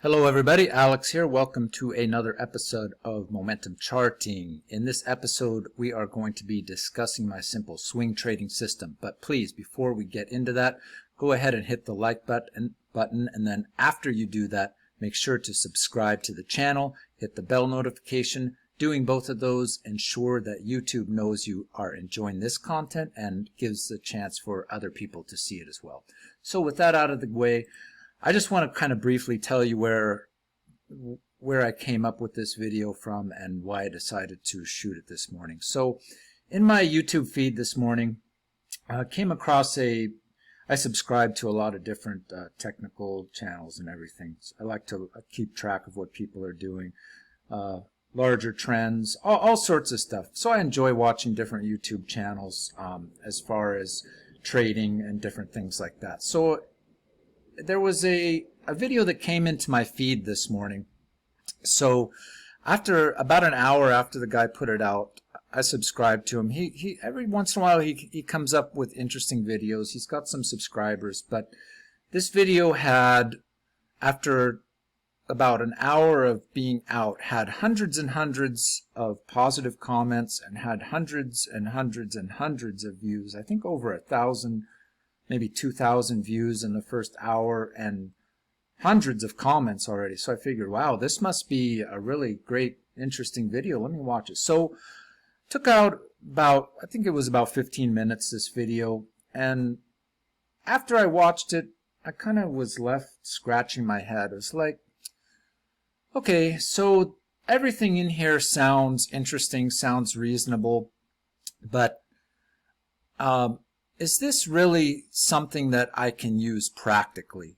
Hello everybody, Alex here. Welcome to another episode of Momentum Charting. In this episode, we are going to be discussing my simple swing trading system. But please, before we get into that, go ahead and hit the like button, and then after you do that, make sure to subscribe to the channel, hit the bell notification. Doing both of those ensure that YouTube knows you are enjoying this content and gives the chance for other people to see it as well. So with that out of the way, I just want to kind of briefly tell you where I came up with this video from and why I decided to shoot it this morning. So in my YouTube feed this morning, I came across I subscribe to a lot of different technical channels and everything. So I like to keep track of what people are doing, larger trends, all sorts of stuff. So I enjoy watching different YouTube channels as far as trading and different things like that. So there was a video that came into my feed this morning. So after about an hour after the guy put it out, I subscribed to him. He every once in a while he comes up with interesting videos. He's got some subscribers, but this video had, after about an hour of being out, had hundreds and hundreds of positive comments and had hundreds and hundreds and hundreds of views. I think over 1,000, maybe 2,000 views in the first hour and hundreds of comments already. So I figured, wow, this must be a really great, interesting video. Let me watch it. So took out about, I think it was about 15 minutes, this video. And after I watched it, I kind of was left scratching my head. It was like, okay, so everything in here sounds interesting, sounds reasonable, but is this really something that I can use practically?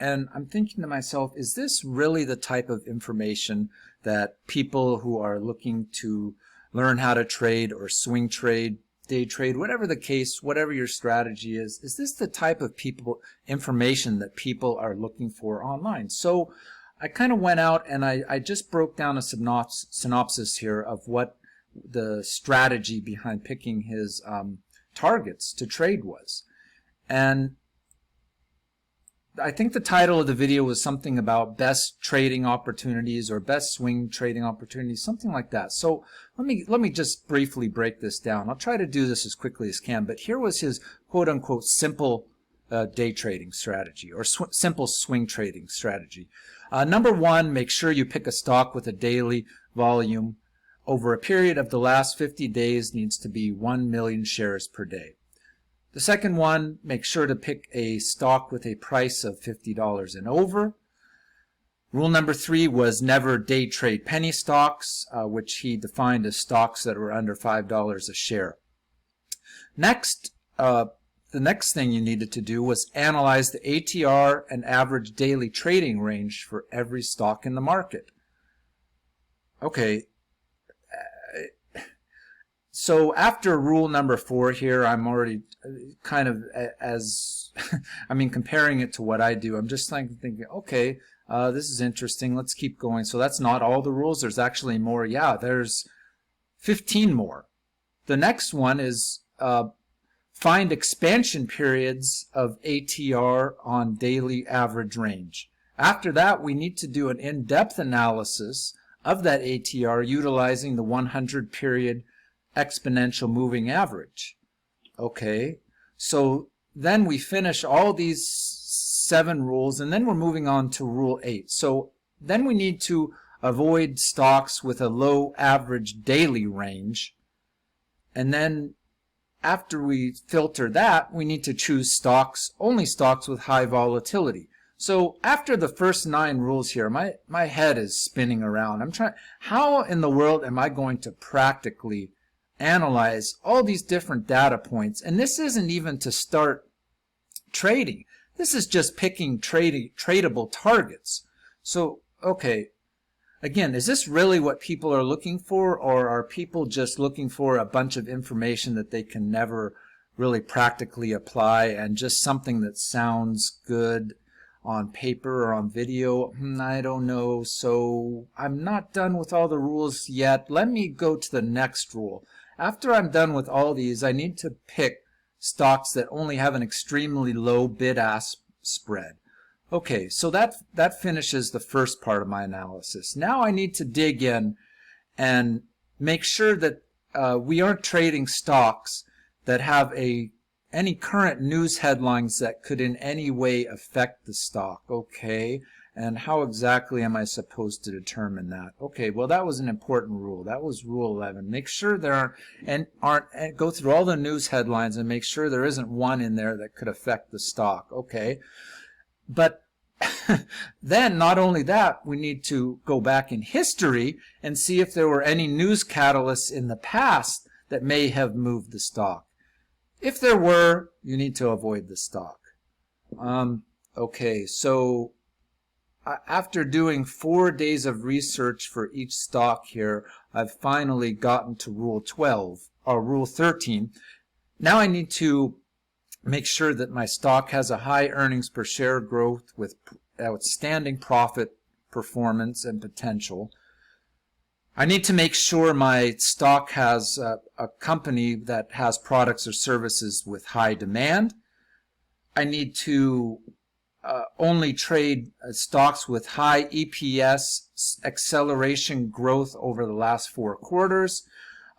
And I'm thinking to myself, is this really the type of information that people who are looking to learn how to trade or swing trade, day trade, whatever the case, whatever your strategy is this the type of information that people are looking for online? So I kind of went out and I just broke down a synopsis here of what the strategy behind picking his targets to trade was. And I think the title of the video was something about best trading opportunities or best swing trading opportunities, something like that. So let me just briefly break this down. I'll try to do this as quickly as can, but here was his quote-unquote simple day trading strategy or simple swing trading strategy. Number one, make sure you pick a stock with a daily volume over a period of the last 50 days needs to be 1 million shares per day. The second one, make sure to pick a stock with a price of $50 and over. Rule number 3 was never day trade penny stocks, which he defined as stocks that were under $5 a share. Next, the next thing you needed to do was analyze the ATR and average daily trading range for every stock in the market. Okay. So after rule number 4 here, I'm already kind of comparing it to what I do. I'm just thinking, okay, this is interesting. Let's keep going. So that's not all the rules. There's actually more. Yeah, there's 15 more. The next one is find expansion periods of ATR on daily average range. After that, we need to do an in-depth analysis of that ATR utilizing the 100 period exponential moving average. Okay, so then we finish all these 7 rules, and then we're moving on to rule 8. So then we need to avoid stocks with a low average daily range, and then after we filter that, we need to choose only stocks with high volatility. So after the first 9 rules here, my head is spinning around. I'm trying, how in the world am I going to practically analyze all these different data points? And this isn't even to start trading. This is just picking tradable targets. So, okay, again, is this really what people are looking for, or are people just looking for a bunch of information that they can never really practically apply and just something that sounds good on paper or on video? I don't know. So I'm not done with all the rules yet. Let me go to the next rule. After I'm done with all these, I need to pick stocks that only have an extremely low bid-ask spread. Okay, so that finishes the first part of my analysis. Now I need to dig in and make sure that we aren't trading stocks that have any current news headlines that could in any way affect the stock. Okay, and how exactly am I supposed to determine that? Okay, well, that was an important rule. That was rule 11. Make sure there aren't go through all the news headlines and make sure there isn't one in there that could affect the stock. Okay, but then not only that, we need to go back in history and see if there were any news catalysts in the past that may have moved the stock. If there were, you need to avoid the stock. Okay, so after doing 4 days of research for each stock here, I've finally gotten to rule 12 or rule 13. Now I need to make sure that my stock has a high earnings per share growth with outstanding profit performance and potential. I need to make sure my stock has a company that has products or services with high demand. I need to only trade stocks with high EPS acceleration growth over the last 4 quarters.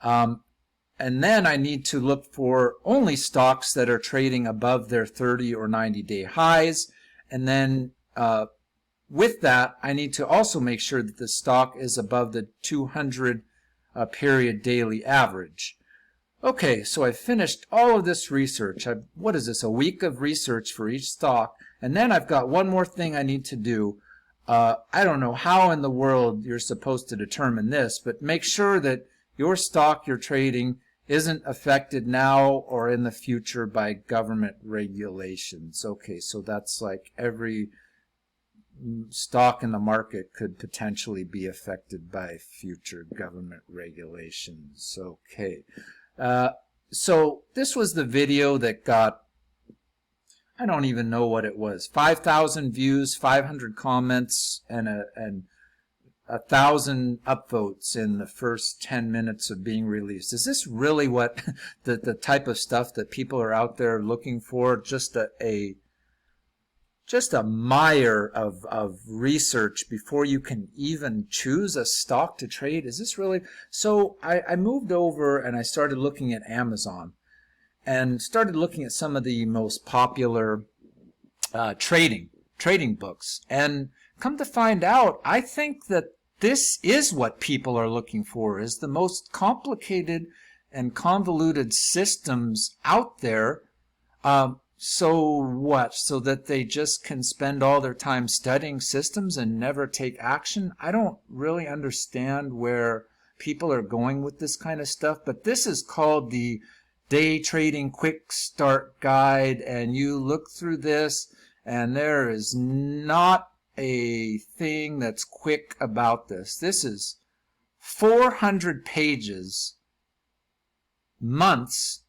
And then I need to look for only stocks that are trading above their 30 or 90-day highs. And then with that, I need to also make sure that the stock is above the 200 period daily average. Okay, so I finished all of this research. What is this, a week of research for each stock? And then I've got one more thing I need to do. I don't know how in the world you're supposed to determine this, but make sure that your stock you're trading isn't affected now or in the future by government regulations. Okay, so that's like every stock in the market could potentially be affected by future government regulations. Okay, so this was the video that got, I don't even know what it was, 5,000 views, 500 comments, and 1,000 upvotes in the first 10 minutes of being released. Is this really what the type of stuff that people are out there looking for? Just a mire of research before you can even choose a stock to trade? Is this really? So I moved over and I started looking at Amazon and started looking at some of the most popular trading books. And come to find out, I think that this is what people are looking for, is the most complicated and convoluted systems out there. So what? So that they just can spend all their time studying systems and never take action? I don't really understand where people are going with this kind of stuff, but this is called the Day Trading Quick Start Guide, and you look through this and there is not a thing that's quick about this. This is 400 pages, months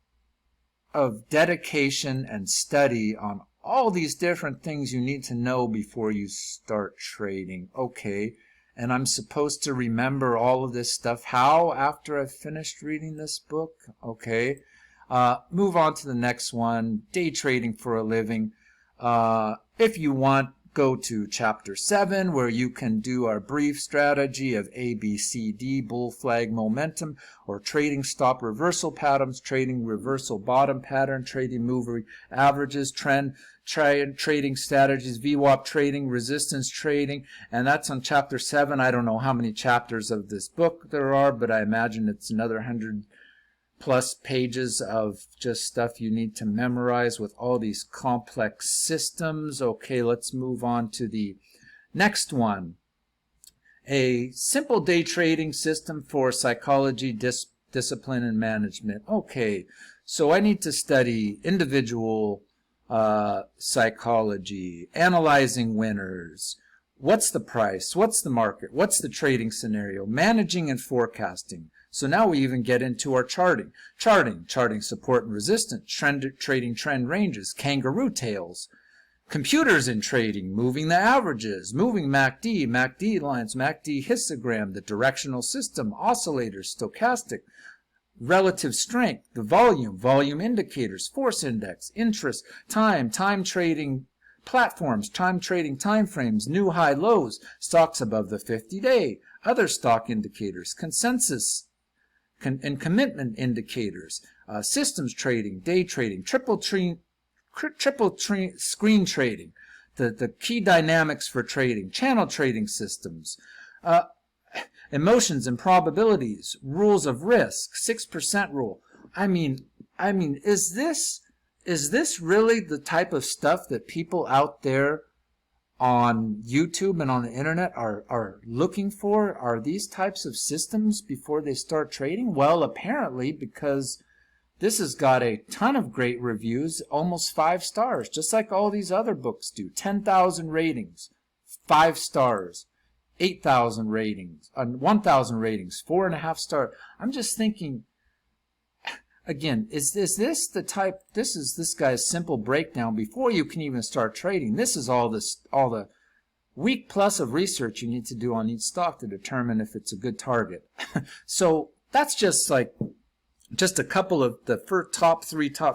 of dedication and study on all these different things you need to know before you start trading. Okay, and I'm supposed to remember all of this stuff. How? After I've finished reading this book? Okay, move on to the next one, Day Trading for a Living. If you want, go to chapter 7 where you can do our brief strategy of ABCD, bull flag momentum, or trading stop reversal patterns, trading reversal bottom pattern, trading moving averages, trading strategies, VWAP trading, resistance trading, and that's on chapter 7. I don't know how many chapters of this book there are, but I imagine it's another 100+ pages of just stuff you need to memorize with all these complex systems. Okay, let's move on to the next one. A simple day trading system for psychology, discipline, and management. Okay, so I need to study individual psychology, analyzing winners, what's the price, what's the market, what's the trading scenario, managing and forecasting. So now we even get into our charting support and resistance, trading trend ranges, kangaroo tails, computers in trading, moving the averages, moving MACD lines, MACD histogram, the directional system, oscillators, stochastic, relative strength, the volume indicators, force index, interest, time trading platforms, time trading timeframes, new high lows, stocks above the 50-day, other stock indicators, consensus and commitment indicators, systems trading, day trading, triple screen trading, the key dynamics for trading, channel trading systems, emotions and probabilities, rules of risk, 6% rule. I mean, is this really the type of stuff that people out there on YouTube and on the internet are looking for? Are these types of systems before they start trading? Well, apparently, because this has got a ton of great reviews, almost 5 stars, just like all these other books do. 10,000 ratings, 5 stars, 8,000 ratings, 1,000 ratings, 4.5 stars. I'm just thinking, again, is this the type? This is this guy's simple breakdown before you can even start trading. This is all the week plus of research you need to do on each stock to determine if it's a good target. So that's just a couple of the first top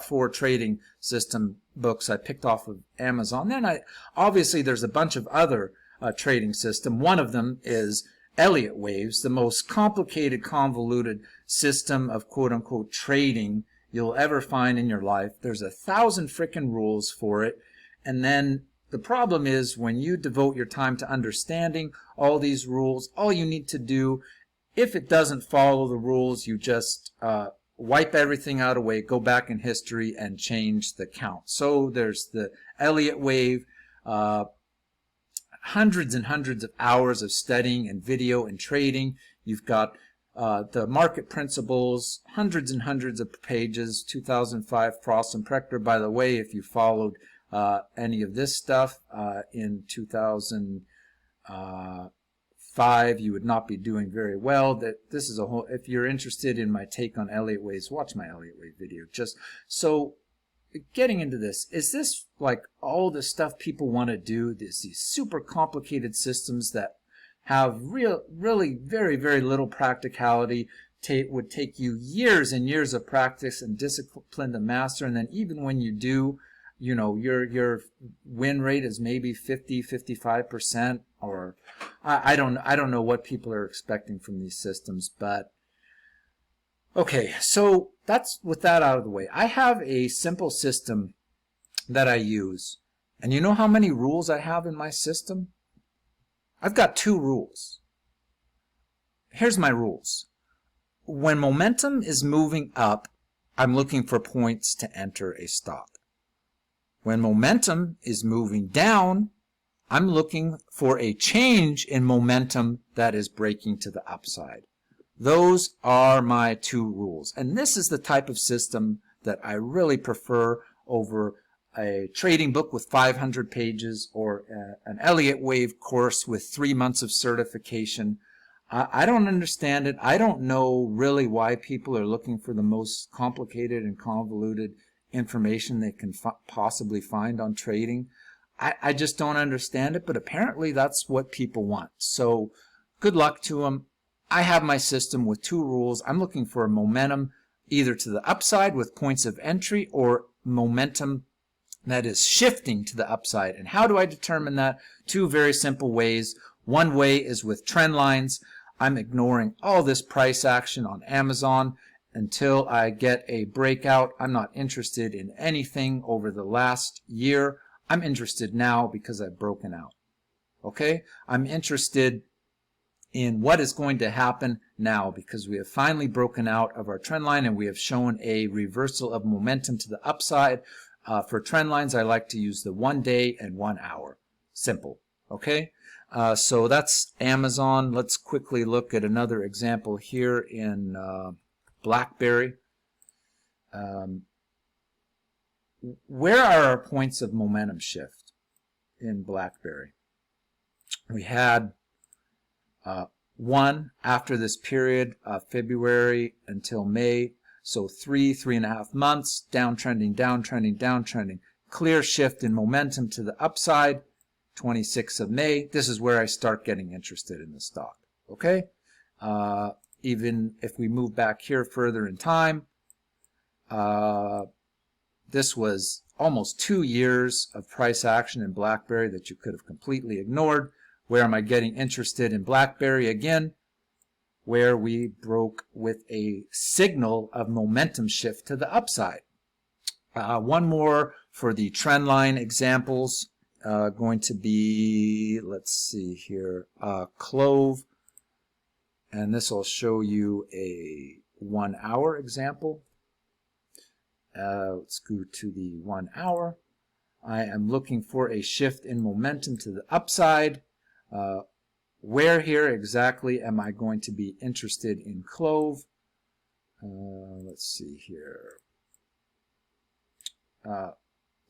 4 trading system books I picked off of Amazon. Then obviously there's a bunch of other trading system. One of them is Elliott waves, the most complicated, convoluted system of quote-unquote trading you'll ever find in your life. There's 1,000 frickin' rules for it. And then the problem is when you devote your time to understanding all these rules, all you need to do, if it doesn't follow the rules, you just wipe everything out of the way, go back in history and change the count. So there's the Elliott wave, hundreds and hundreds of hours of studying and video and trading. You've got the market principles, hundreds and hundreds of pages, 2005 Frost and Prechter. By the way, if you followed any of this stuff in 2005, you would not be doing very well. This is a whole, if you're interested in my take on Elliott waves, watch my Elliott wave video. Just so getting into this, is this like all the stuff people want to do? These super complicated systems that have really very, very little practicality, would take you years and years of practice and discipline to master, and then even when you do, you know, your win rate is maybe 50-55%, or I don't know what people are expecting from these systems. But okay, so that's, with that out of the way, I have a simple system that I use, and you know how many rules I have in my system? I've got 2 rules. Here's my rules. When momentum is moving up, I'm looking for points to enter a stock. When momentum is moving down, I'm looking for a change in momentum that is breaking to the upside. Those are my 2 rules. And this is the type of system that I really prefer over a trading book with 500 pages or an Elliott wave course with 3 months of certification. I don't understand it. I don't know really why people are looking for the most complicated and convoluted information they can possibly find on trading. I just don't understand it, but apparently that's what people want. So good luck to them. I have my system with 2 rules. I'm looking for a momentum either to the upside with points of entry, or momentum that is shifting to the upside. And how do I determine that? 2 very simple ways. One way is with trend lines. I'm ignoring all this price action on Amazon until I get a breakout. I'm not interested in anything over the last year. I'm interested now because I've broken out. Okay? I'm interested in what is going to happen now because we have finally broken out of our trend line and we have shown a reversal of momentum to the upside. For trend lines, I like to use the 1 day and 1 hour. Simple. Okay? So that's Amazon. Let's quickly look at another example here in BlackBerry. Where are our points of momentum shift in BlackBerry? We had 1 after this period, February until May. So 3.5 months, downtrending, downtrending, downtrending. Clear shift in momentum to the upside, 26th of May. This is where I start getting interested in the stock. Okay? Even if we move back here further in time, this was almost 2 years of price action in BlackBerry that you could have completely ignored. Where am I getting interested in BlackBerry again? Where we broke with a signal of momentum shift to the upside. One more for the trend line examples, going to be, let's see here, Clove, and this will show you a 1 hour example. Let's go to the 1 hour. I am looking for a shift in momentum to the upside. Where here exactly am I going to be interested in Clove? Let's see here.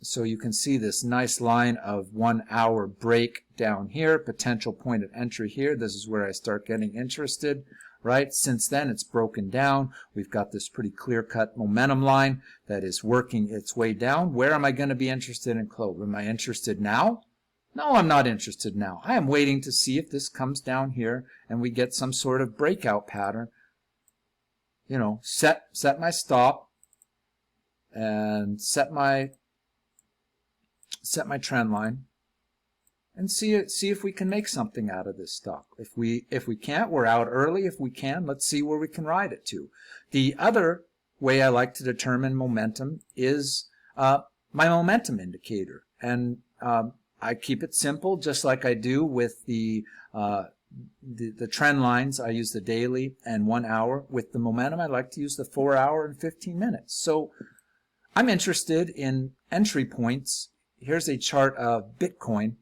So you can see this nice line of 1 hour break down here, potential point of entry here. This is where I start getting interested, right? Since then it's broken down. We've got this pretty clear-cut momentum line that is working its way down. Where am I going to be interested in Clove? Am I interested now? No, I'm not interested now. I am waiting to see if this comes down here and we get some sort of breakout pattern. You know, set my stop and set my trend line and see if we can make something out of this stock. If we can't, we're out early. If we can, let's see where we can ride it to. The other way I like to determine momentum is my momentum indicator, and I keep it simple, just like I do with the trend lines. I use the daily and 1 hour. With the momentum, I like to use the 4 hour and 15 minutes. So I'm interested in entry points. Here's a chart of Bitcoin,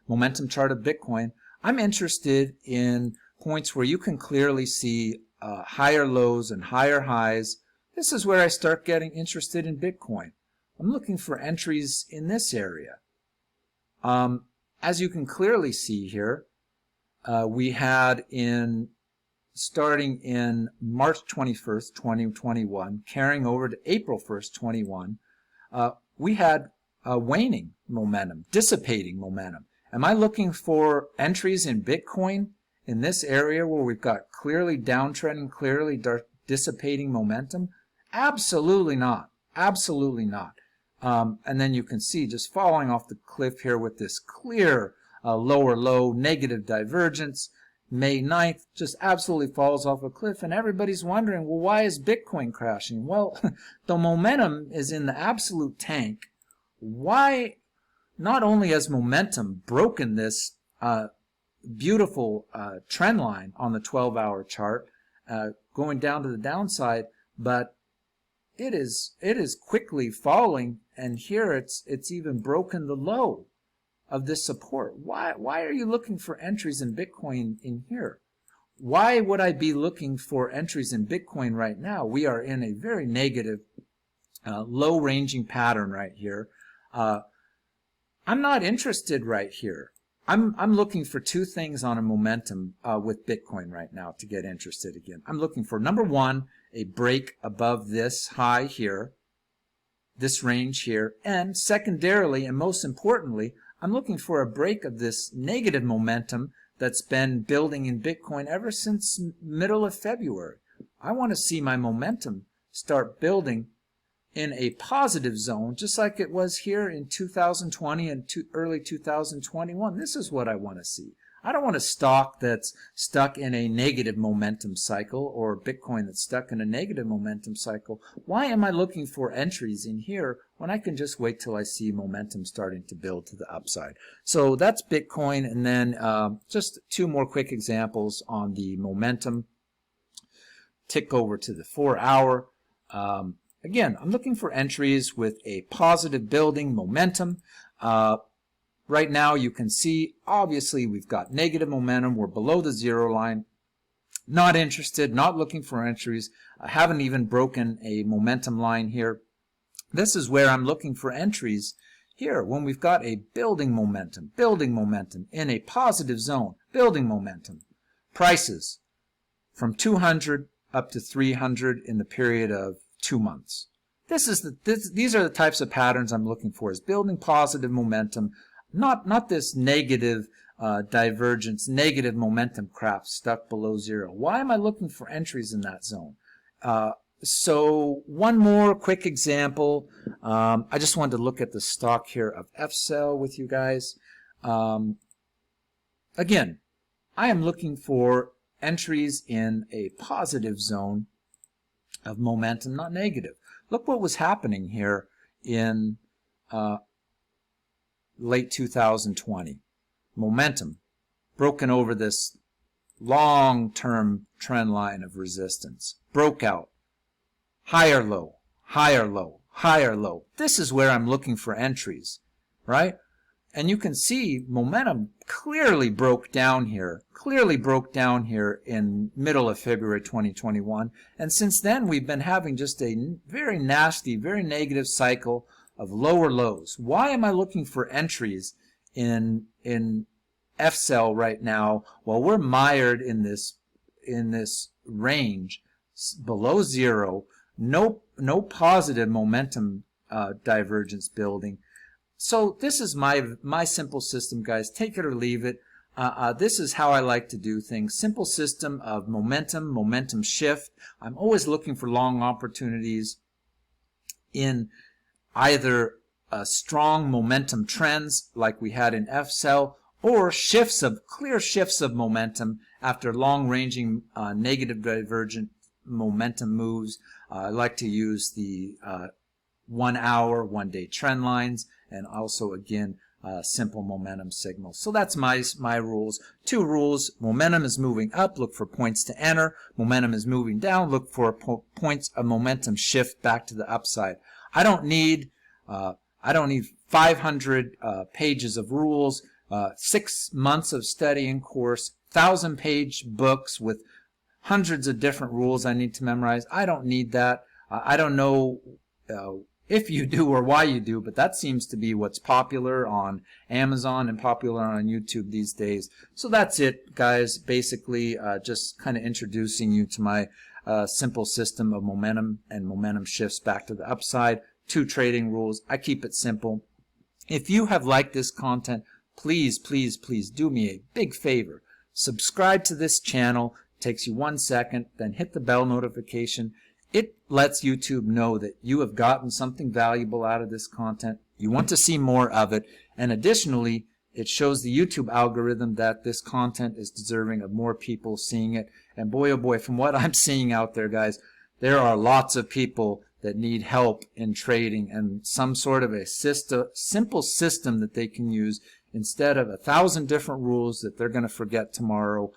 momentum chart of Bitcoin. I'm interested in points where you can clearly see higher lows and higher highs. This is where I start getting interested in Bitcoin. I'm looking for entries in this area. As you can clearly see here, we had starting in March 21st, 2021, carrying over to April 1st, 21, we had waning momentum, dissipating momentum. Am I looking for entries in Bitcoin in this area where we've got clearly downtrending, clearly dissipating momentum? Absolutely not. Absolutely not. And then you can see just falling off the cliff here with this clear lower low, negative divergence. May 9th just absolutely falls off a cliff, and everybody's wondering, well, why is Bitcoin crashing? Well, the momentum is in the absolute tank. Why not only has momentum broken this beautiful trend line on the 12-hour chart, going down to the downside, but it is quickly falling, and here it's even broken the low of this support. Why are you looking for entries in Bitcoin in here? Why would I be looking for entries in Bitcoin right now? We are in a very negative, low ranging pattern right here. I'm not interested right here. I'm looking for two things on a momentum with Bitcoin right now to get interested again. I'm looking for, number one, a break above this high here, this range here, and secondarily and most importantly, I'm looking for a break of this negative momentum that's been building in Bitcoin ever since middle of February. I want to see my momentum start building in a positive zone, just like it was here in 2020 and early 2021. This is what I want to see. I don't want a stock that's stuck in a negative momentum cycle or Bitcoin that's stuck in a negative momentum cycle. Why am I looking for entries in here when I can just wait till I see momentum starting to build to the upside? So that's Bitcoin, and then just two more quick examples on the momentum. Tick over to the 4 hour. Again, I'm looking for entries with a positive building momentum. Right now, you can see, obviously, we've got negative momentum. We're below the zero line. Not interested, not looking for entries. I haven't even broken a momentum line here. This is where I'm looking for entries here when we've got a building momentum in a positive zone, building momentum. Prices from 200 up to 300 in the period of 2 months. These are the types of patterns I'm looking for, is building positive momentum. Not this negative divergence, negative momentum crap stuck below zero. Why am I looking for entries in that zone? So one more quick example. I just wanted to look at the stock here of FCell with you guys. Again, I am looking for entries in a positive zone of momentum, not negative. Look what was happening here in late 2020. Momentum broken over this long-term trend line of resistance. Broke out. Higher low, higher low, higher low. This is where I'm looking for entries, right? And you can see momentum clearly broke down here in middle of February 2021. And since then, we've been having just a very nasty, very negative cycle of lower lows. Why am I looking for entries in FCell right now while we're mired in this range below zero, no positive momentum divergence building? So this is my simple system, guys. Take it or leave it. This is how I like to do things. Simple system of momentum shift. I'm always looking for long opportunities in either strong momentum trends like we had in FCell, or clear shifts of momentum after long-ranging negative divergent momentum moves. I like to use the 1 hour, 1 day trend lines, and also again simple momentum signals. So that's my rules. 2 rules: momentum is moving up, look for points to enter. Momentum is moving down, look for points of momentum shift back to the upside. I don't need 500 pages of rules, 6 months of studying course, 1,000-page books with hundreds of different rules I need to memorize. I don't need that. I don't know if you do or why you do, but that seems to be what's popular on Amazon and popular on YouTube these days. So that's it, guys. Basically, just kind of introducing you to my simple system of momentum and momentum shifts back to the upside. 2 trading rules. I keep it simple. If you have liked this content, please, please, please do me a big favor. Subscribe to this channel. It takes you 1 second. Then hit the bell notification. It lets YouTube know that you have gotten something valuable out of this content. You want to see more of it. And additionally, it shows the YouTube algorithm that this content is deserving of more people seeing it. And boy, oh boy, from what I'm seeing out there, guys, there are lots of people that need help in trading and some sort of a simple system that they can use instead of 1,000 different rules that they're going to forget tomorrow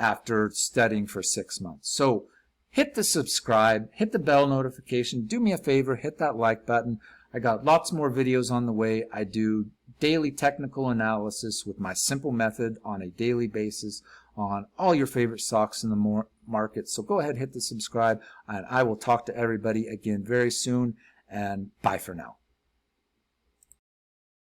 after studying for 6 months. So hit the subscribe, hit the bell notification, do me a favor, hit that like button. I got lots more videos on the way. I do daily technical analysis with my simple method on a daily basis on all your favorite stocks in the market. So go ahead, hit the subscribe, and I will talk to everybody again very soon, and bye for now.